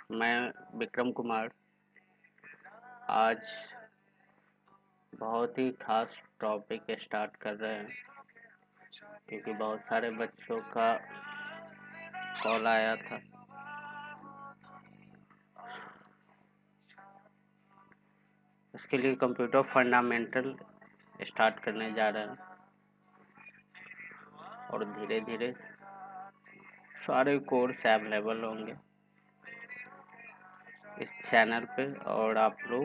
मैं विक्रम कुमार आज बहुत ही खास टॉपिक स्टार्ट कर रहे हैं क्योंकि बहुत सारे बच्चों का कॉल आया था। इसके लिए कंप्यूटर फंडामेंटल स्टार्ट करने जा रहे हैं और धीरे धीरे सारे कोर्स अवेलेबल होंगे इस चैनल पे और आप लोग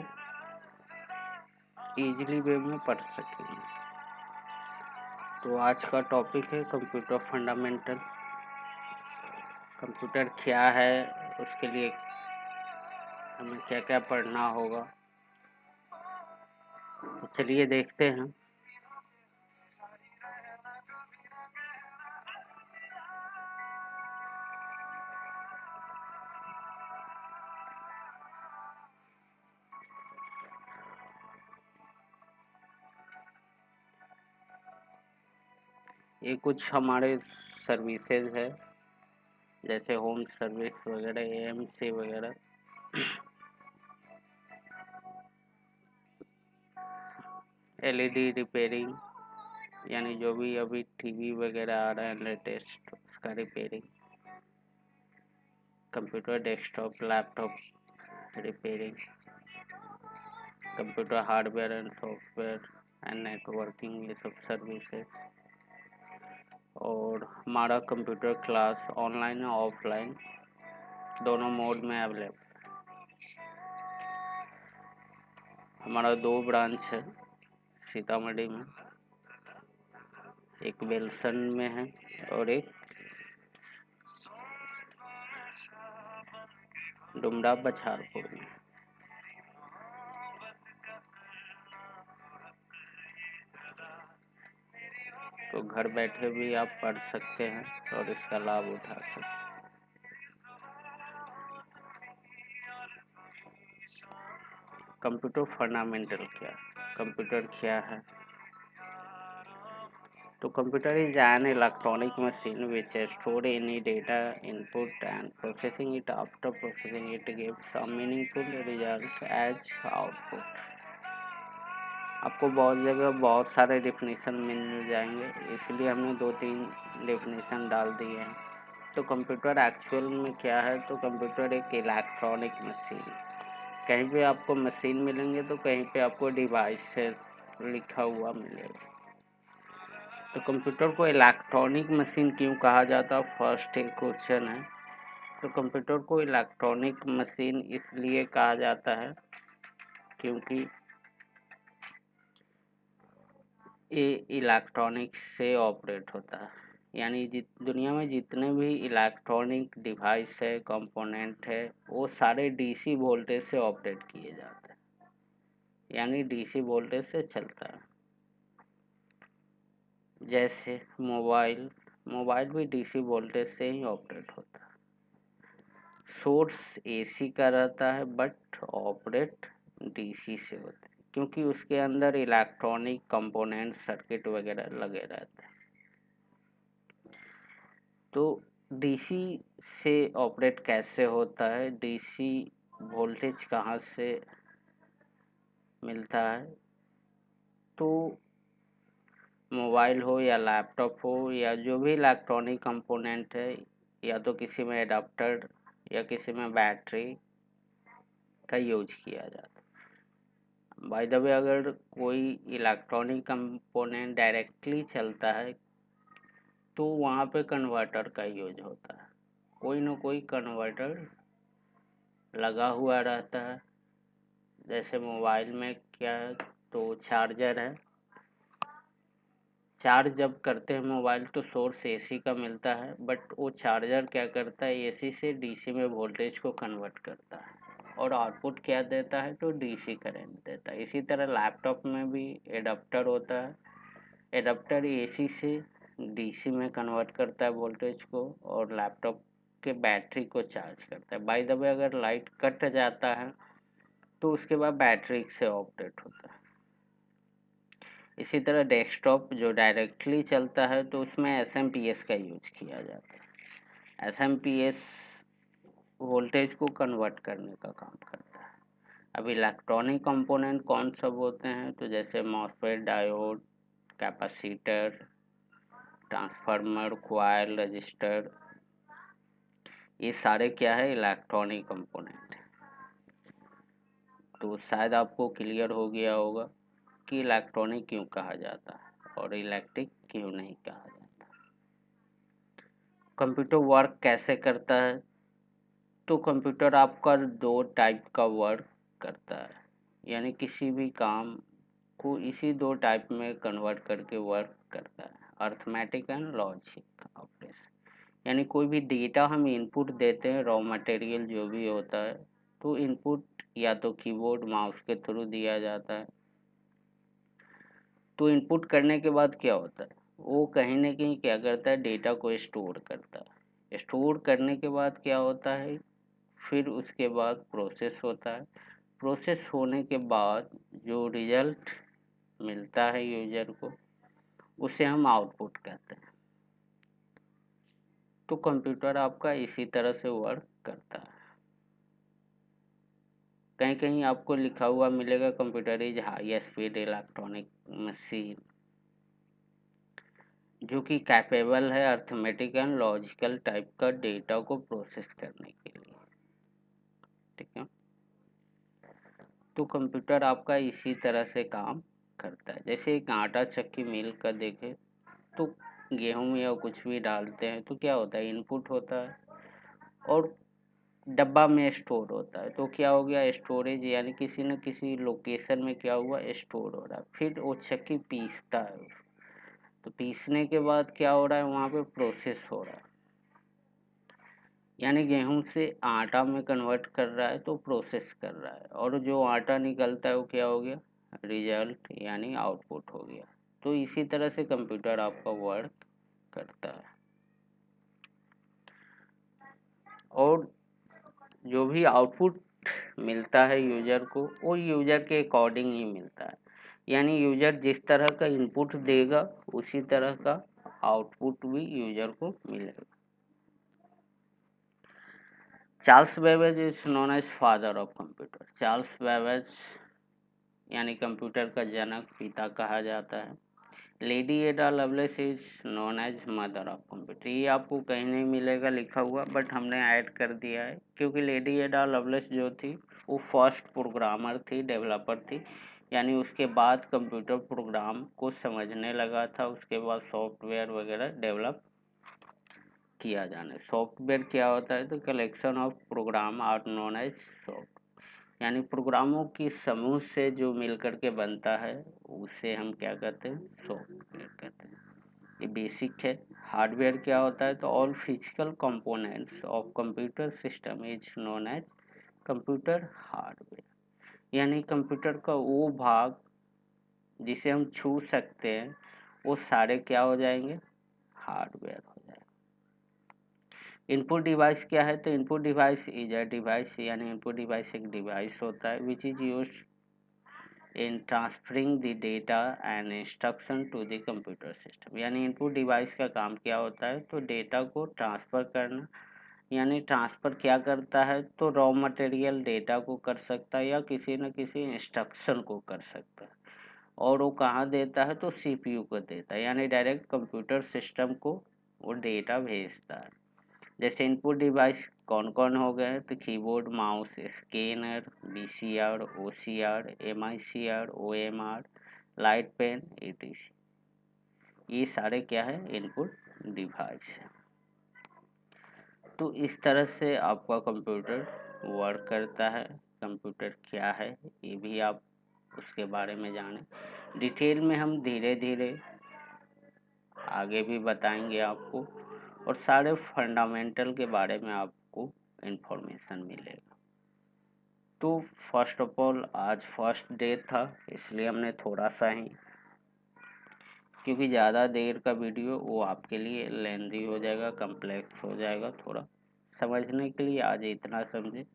इजीली वे में पढ़ सकेंगे। तो आज का टॉपिक है कंप्यूटर फंडामेंटल। कंप्यूटर क्या है, उसके लिए हमें क्या क्या पढ़ना होगा, तो चलिए देखते हैं। ये कुछ हमारे सर्विसेज है जैसे होम सर्विस वगैरह, एएमसी वगैरह। एलईडी रिपेयरिंग, यानी जो भी अभी टीवी वगैरह आ रहा है लेटेस्ट, उसका repairing. Computer desktop laptop repairing. Computer hardware and software and networking, ये सब सर्विसेज। और हमारा कंप्यूटर क्लास ऑनलाइन और ऑफलाइन दोनों मोड में अवेलेबल। हमारा 2 ब्रांच है सीतामढ़ी में, एक बेलसन में है और एक डुमरा बछारपुर में। तो घर बैठे भी आप पढ़ सकते हैं और इसका लाभ उठा सकते हैं। कंप्यूटर फंडामेंटल कंप्यूटर क्या है? तो computer is an electronic machine which store any data input and processing it. After processing it gives a meaningful result as output. आपको बहुत जगह बहुत सारे डेफिनेशन मिल जाएंगे, इसलिए हमने 2-3 डेफिनेशन डाल दिए हैं। तो कंप्यूटर एक्चुअल में क्या है? तो कंप्यूटर एक इलेक्ट्रॉनिक मशीन। कहीं पे आपको मशीन मिलेंगे तो कहीं पे आपको डिवाइस लिखा हुआ मिलेगा। तो कंप्यूटर को इलेक्ट्रॉनिक मशीन क्यों कहा जाता है? फर्स्ट एक क्वेश्चन है। तो कंप्यूटर को इलेक्ट्रॉनिक मशीन इसलिए कहा जाता है क्योंकि ये इलेक्ट्रॉनिक से ऑपरेट होता है। यानी दुनिया में जितने भी इलेक्ट्रॉनिक डिवाइस है, कंपोनेंट है, वो सारे डीसी वोल्टेज से ऑपरेट किए जाते हैं, यानी डीसी वोल्टेज से चलता है। जैसे मोबाइल भी डीसी वोल्टेज से ही ऑपरेट होता है। सोर्स एसी का रहता है बट ऑपरेट डीसी से होता है क्योंकि उसके अंदर इलेक्ट्रॉनिक कंपोनेंट सर्किट वगैरह लगे रहते हैं। तो डीसी से ऑपरेट कैसे होता है? डीसी वोल्टेज कहाँ से मिलता है? तो मोबाइल हो या लैपटॉप हो या जो भी इलेक्ट्रॉनिक कंपोनेंट है, या तो किसी में एडाप्टर या किसी में बैटरी का यूज किया जाता है। बाय द वे, अगर कोई इलेक्ट्रॉनिक कंपोनेंट डायरेक्टली चलता है तो वहाँ पे कन्वर्टर का यूज होता है। कोई ना कोई कन्वर्टर लगा हुआ रहता है। जैसे मोबाइल में क्या है, तो चार्जर है। चार्ज जब करते हैं मोबाइल तो सोर्स एसी का मिलता है, बट वो चार्जर क्या करता है, एसी से डीसी में वोल्टेज को कन्वर्ट करता है और आउटपुट क्या देता है, तो डीसी करंट देता है। इसी तरह लैपटॉप में भी एडाप्टर होता है। एडाप्टर एसी से डीसी में कन्वर्ट करता है वोल्टेज को और लैपटॉप के बैटरी को चार्ज करता है। बाय द वे, अगर लाइट कट जाता है तो उसके बाद बैटरी से ऑपरेट होता है। इसी तरह डेस्कटॉप जो डायरेक्टली चलता है तो उसमें एसएमपीएस का यूज किया जाता है। एसएमपीएस वोल्टेज को कन्वर्ट करने का काम करता है। अब इलेक्ट्रॉनिक कंपोनेंट कौन सब होते हैं, तो जैसे MOSFET, diode, capacitor, transformer, coil, register, ये सारे क्या है, इलेक्ट्रॉनिक कंपोनेंट। तो शायद आपको क्लियर हो गया होगा कि इलेक्ट्रॉनिक क्यों कहा जाता है और इलेक्ट्रिक क्यों नहीं कहा जाता। कंप्यूटर वर्क कैसे करता है, तो कंप्यूटर आपका दो टाइप का वर्क करता है, यानी किसी भी काम को इसी दो टाइप में कन्वर्ट करके वर्क करता है, अर्थमेटिक एंड लॉजिक ऑपरेशन। यानी कोई भी डेटा हम इनपुट देते हैं, रॉ मटेरियल जो भी होता है, तो इनपुट या तो कीबोर्ड माउस के थ्रू दिया जाता है। तो इनपुट करने के बाद क्या होता है, वो कहीं ना कहीं क्या करता है, डेटा को स्टोर करता है। स्टोर करने के बाद क्या होता है, फिर उसके बाद प्रोसेस होता है। प्रोसेस होने के बाद जो रिजल्ट मिलता है यूजर को, उसे हम आउटपुट कहते हैं। तो कंप्यूटर आपका इसी तरह से वर्क करता है। कहीं कहीं आपको लिखा हुआ मिलेगा computer is high speed electronic machine, जो कि कैपेबल है अर्थमेटिक एंड लॉजिकल टाइप का डेटा को प्रोसेस करने के लिए। ठीक है, तो कंप्यूटर आपका इसी तरह से काम करता है। जैसे एक आटा चक्की मिल का देखे, तो गेहूं या कुछ भी डालते हैं तो क्या होता है, इनपुट होता है और डब्बा में स्टोर होता है। तो क्या हो गया, स्टोरेज, यानी किसी न किसी लोकेशन में क्या हुआ, स्टोर हो रहा है। फिर वो चक्की पीसता है, तो पीसने के बाद क्या हो रहा है, वहाँ पे प्रोसेस हो रहा है, यानी गेहूं से आटा में कन्वर्ट कर रहा है, तो प्रोसेस कर रहा है, और जो आटा निकलता है वो क्या हो गया, रिजल्ट यानी आउटपुट हो गया। तो इसी तरह से कंप्यूटर आपका वर्क करता है। और जो भी आउटपुट मिलता है यूजर को, वो यूजर के अकॉर्डिंग ही मिलता है, यानी यूजर जिस तरह का इनपुट देगा उसी तरह का आउटपुट भी यूजर को मिलेगा। Charles Babbage is known as father of computer. Charles Babbage यानी कंप्यूटर का जनक, पिता कहा जाता है। Lady Ada Lovelace is known as mother of computer. ये आपको कहीं नहीं मिलेगा लिखा हुआ, बट हमने ऐड कर दिया है क्योंकि लेडी एडा लवलेस जो थी वो फर्स्ट प्रोग्रामर थी, डेवलपर थी, यानी उसके बाद कंप्यूटर प्रोग्राम को समझने लगा था, उसके बाद सॉफ्टवेयर वगैरह डेवलप किया जाने। सॉफ्टवेयर क्या होता है, तो collection of program are known as soft, यानी प्रोग्रामों की समूह से जो मिल करके बनता है उसे हम क्या कहते हैं, सॉफ्टवेयर कहते हैं। ये बेसिक है। हार्डवेयर क्या होता है, तो all physical components of computer system is known as computer hardware, यानी कंप्यूटर का वो भाग जिसे हम छू सकते हैं वो सारे क्या हो जाएंगे, हार्डवेयर हो जाएंगे। इनपुट डिवाइस क्या है, तो input device is a device, यानी इनपुट डिवाइस एक डिवाइस होता है which is used in transferring the data and instruction to the computer system, यानी इनपुट डिवाइस का काम क्या होता है, तो डेटा को ट्रांसफर करना, यानी ट्रांसफर क्या करता है, तो रॉ मटेरियल डेटा को कर सकता है या किसी न किसी इंस्ट्रक्शन को कर सकता है, और वो कहाँ देता है, तो सीपीयू को देता है, यानी डायरेक्ट कंप्यूटर सिस्टम को वो डेटा भेजता है। जैसे इनपुट डिवाइस कौन कौन हो गए, तो keyboard, mouse, scanner, VCR, OCR, MICR, OMR, light pen, etc, ये सारे क्या है, इनपुट डिवाइस है। तो इस तरह से आपका कंप्यूटर वर्क करता है। कंप्यूटर क्या है ये भी आप उसके बारे में जानें। डिटेल में हम धीरे धीरे आगे भी बताएंगे आपको, और सारे फंडामेंटल के बारे में आपको इंफॉर्मेशन मिलेगा। तो फर्स्ट ऑफ ऑल आज फर्स्ट डे था, इसलिए हमने थोड़ा सा ही, क्योंकि ज़्यादा देर का वीडियो वो आपके लिए लेंदी हो जाएगा, कम्प्लेक्स हो जाएगा, थोड़ा समझने के लिए आज इतना समझे।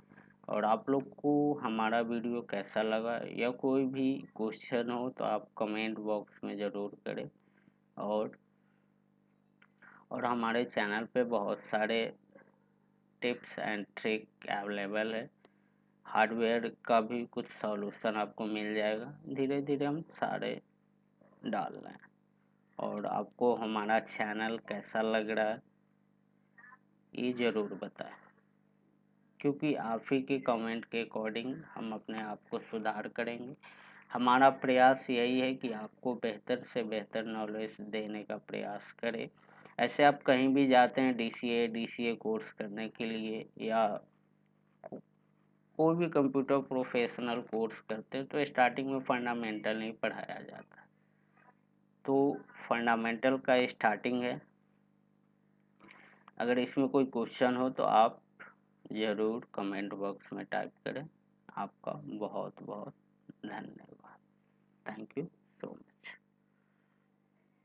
और आप लोग को हमारा वीडियो कैसा लगा या कोई भी क्वेश्चन हो तो आप कमेंट बॉक्स में ज़रूर करें। और हमारे चैनल पे बहुत सारे टिप्स एंड ट्रिक अवेलेबल है। हार्डवेयर का भी कुछ सॉल्यूशन आपको मिल जाएगा। धीरे धीरे हम सारे डाल रहे हैं। और आपको हमारा चैनल कैसा लग रहा है ये ज़रूर बताएं, क्योंकि आप ही के कमेंट के अकॉर्डिंग हम अपने आप को सुधार करेंगे। हमारा प्रयास यही है कि आपको बेहतर से बेहतर नॉलेज देने का प्रयास करें। ऐसे आप कहीं भी जाते हैं डीसीए कोर्स करने के लिए या कोई भी कंप्यूटर प्रोफेशनल कोर्स करते हैं तो स्टार्टिंग में फंडामेंटल नहीं पढ़ाया जाता। तो फंडामेंटल का स्टार्टिंग है। अगर इसमें कोई क्वेश्चन हो तो आप ज़रूर कमेंट बॉक्स में टाइप करें। आपका बहुत बहुत धन्यवाद। Thank you so much.